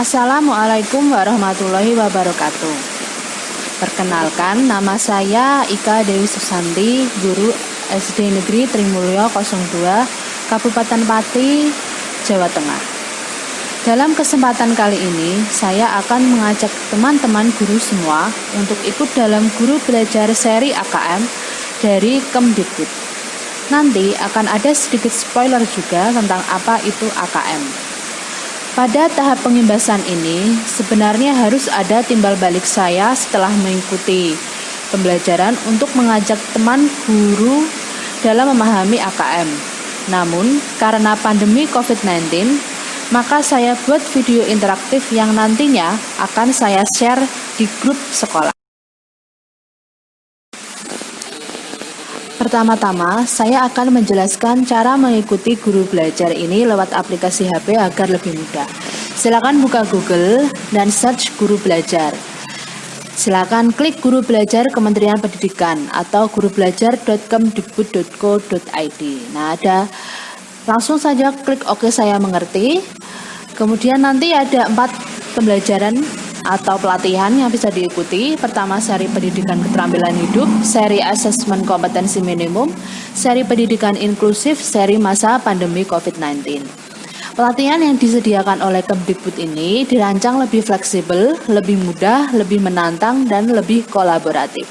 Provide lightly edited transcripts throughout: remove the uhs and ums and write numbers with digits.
Assalamualaikum warahmatullahi wabarakatuh. Perkenalkan, nama saya Ika Dewi Susanti, guru SD Negeri Trimulyo 02, Kabupaten Pati, Jawa Tengah. Dalam kesempatan kali ini, saya akan mengajak teman-teman guru semua untuk ikut dalam guru belajar seri AKM dari Kemdikbud. Nanti akan ada sedikit spoiler juga tentang apa itu AKM. Pada tahap pengimbasan ini, sebenarnya harus ada timbal balik saya setelah mengikuti pembelajaran untuk mengajak teman guru dalam memahami AKM. Namun, karena pandemi COVID-19, maka saya buat video interaktif yang nantinya akan saya share di grup sekolah. Pertama-tama, saya akan menjelaskan cara mengikuti guru belajar ini lewat aplikasi HP agar lebih mudah. Silakan buka Google dan search guru belajar. Silakan klik guru belajar Kementerian Pendidikan atau gurubelajar.kemdikbud.go.id. Nah, langsung saja klik OK saya mengerti. Kemudian nanti ada 4 pembelajaran atau pelatihan yang bisa diikuti. Pertama, seri pendidikan keterampilan hidup, seri asesmen kompetensi minimum, seri pendidikan inklusif, seri masa pandemi COVID-19. Pelatihan yang disediakan oleh Kemdikbud ini dirancang lebih fleksibel, lebih mudah, lebih menantang, dan lebih kolaboratif.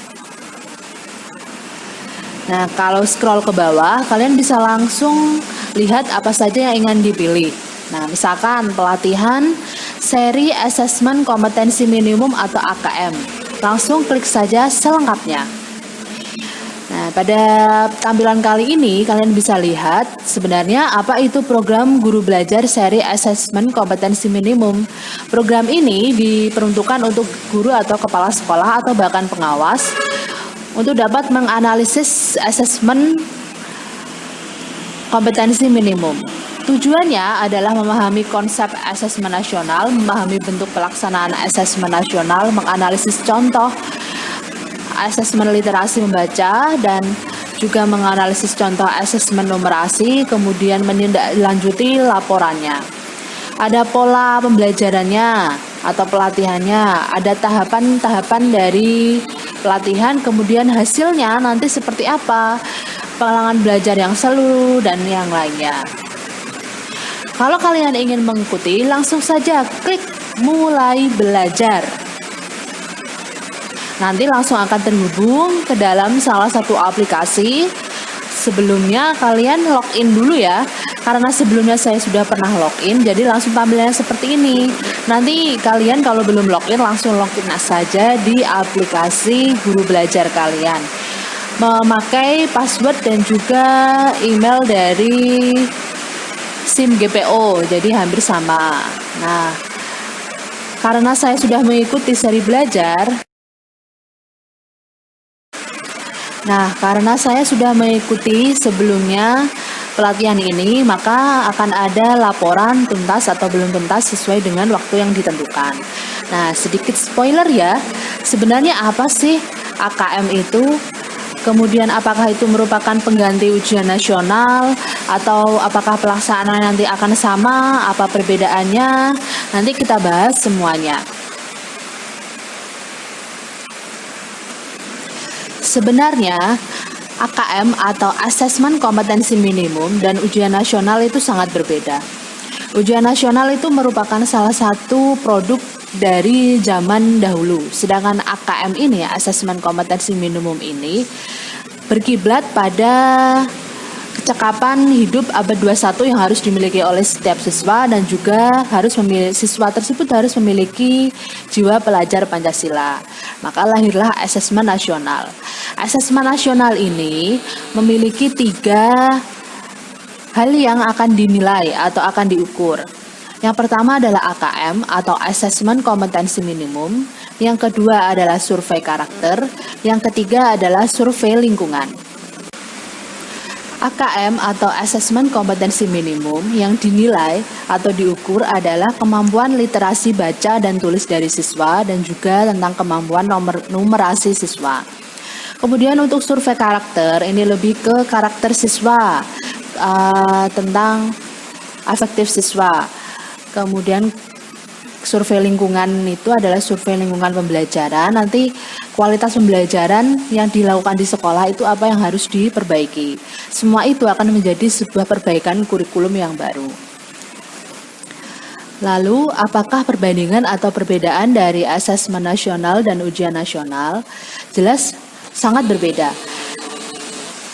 Nah, kalau scroll ke bawah, kalian bisa langsung lihat apa saja yang ingin dipilih. Nah, misalkan pelatihan seri asesmen kompetensi minimum atau AKM. Langsung klik saja selengkapnya. Nah, pada tampilan kali ini kalian bisa lihat sebenarnya apa itu program guru belajar seri asesmen kompetensi minimum. Program ini diperuntukkan untuk guru atau kepala sekolah atau bahkan pengawas untuk dapat menganalisis asesmen kompetensi minimum. Tujuannya adalah memahami konsep asesmen nasional, memahami bentuk pelaksanaan asesmen nasional, menganalisis contoh asesmen literasi membaca, dan juga menganalisis contoh asesmen numerasi, kemudian menindaklanjuti laporannya. Ada pola pembelajarannya atau pelatihannya, ada tahapan-tahapan dari pelatihan, kemudian hasilnya nanti seperti apa, pengalaman belajar yang seluruh, dan yang lainnya. Kalau kalian ingin mengikuti, langsung saja klik mulai belajar. Nanti langsung akan terhubung ke dalam salah satu aplikasi. Sebelumnya kalian login dulu ya, karena sebelumnya saya sudah pernah login, jadi langsung tampilannya seperti ini. Nanti kalian kalau belum login, langsung login saja di aplikasi guru belajar kalian. Memakai password dan juga email dari SIM GPO, jadi hampir sama. Nah, karena saya sudah mengikuti seri belajar, sebelumnya pelatihan ini, maka akan ada laporan tuntas atau belum tuntas sesuai dengan waktu yang ditentukan. Nah, sedikit spoiler ya, sebenarnya apa sih AKM itu? Kemudian apakah itu merupakan pengganti ujian nasional atau apakah pelaksanaan nanti akan sama, apa perbedaannya? Nanti kita bahas semuanya. Sebenarnya AKM atau asesmen kompetensi minimum dan ujian nasional itu sangat berbeda. Ujian nasional itu merupakan salah satu produk dari zaman dahulu. Sedangkan AKM ini, asesmen kompetensi minimum ini, berkiblat pada kecakapan hidup abad 21 yang harus dimiliki oleh setiap siswa, dan juga siswa tersebut harus memiliki jiwa pelajar Pancasila. Maka lahirlah asesmen nasional. Asesmen nasional ini memiliki 3 hal yang akan dinilai atau akan diukur. Yang pertama adalah AKM atau asesmen kompetensi minimum, yang kedua adalah survei karakter, yang ketiga adalah survei lingkungan. AKM atau asesmen kompetensi minimum yang dinilai atau diukur adalah kemampuan literasi baca dan tulis dari siswa dan juga tentang kemampuan numerasi siswa. Kemudian untuk survei karakter ini lebih ke karakter siswa, tentang afektif siswa. Kemudian survei lingkungan itu adalah survei lingkungan pembelajaran. Nanti kualitas pembelajaran yang dilakukan di sekolah itu apa yang harus diperbaiki. Semua itu akan menjadi sebuah perbaikan kurikulum yang baru. Lalu, apakah perbandingan atau perbedaan dari asesmen nasional dan ujian nasional? Jelas sangat berbeda.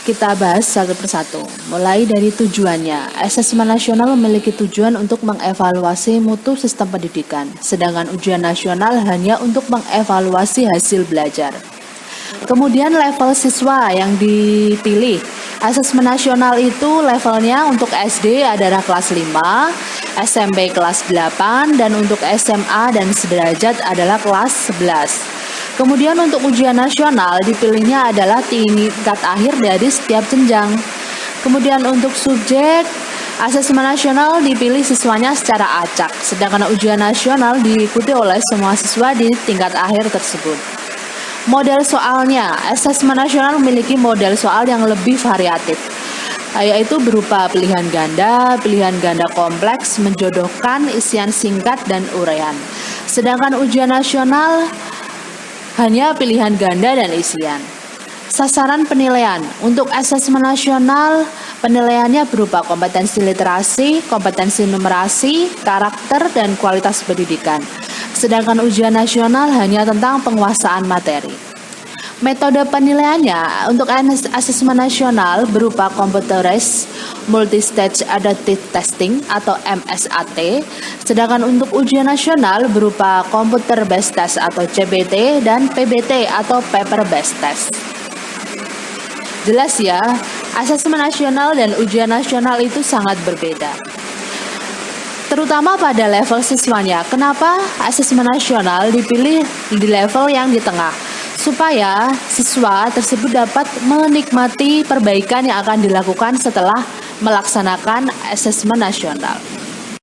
Kita bahas satu persatu. Mulai dari tujuannya. Asesmen nasional memiliki tujuan untuk mengevaluasi mutu sistem pendidikan, sedangkan ujian nasional hanya untuk mengevaluasi hasil belajar. Kemudian level siswa yang dipilih. Asesmen nasional itu levelnya untuk SD adalah kelas 5, SMP kelas 8, dan untuk SMA dan sederajat adalah kelas 11. Kemudian untuk ujian nasional dipilihnya adalah tingkat akhir dari setiap jenjang. Kemudian untuk subjek, asesmen nasional dipilih siswanya secara acak, sedangkan ujian nasional diikuti oleh semua siswa di tingkat akhir tersebut. Model soalnya, asesmen nasional memiliki model soal yang lebih variatif, yaitu berupa pilihan ganda kompleks, menjodohkan, isian singkat, dan uraian. Sedangkan ujian nasional hanya pilihan ganda dan isian. Sasaran penilaian. Untuk asesmen nasional, penilaiannya berupa kompetensi literasi, kompetensi numerasi, karakter, dan kualitas pendidikan. Sedangkan ujian nasional hanya tentang penguasaan materi. Metode penilaiannya untuk asesmen nasional berupa Computerized Multi-Stage Adaptive Testing atau MSAT, sedangkan untuk ujian nasional berupa Computer Based Test atau CBT dan PBT atau Paper Based Test. Jelas ya, asesmen nasional dan ujian nasional itu sangat berbeda, terutama pada level siswanya. Kenapa asesmen nasional dipilih di level yang di tengah? Supaya siswa tersebut dapat menikmati perbaikan yang akan dilakukan setelah melaksanakan asesmen nasional.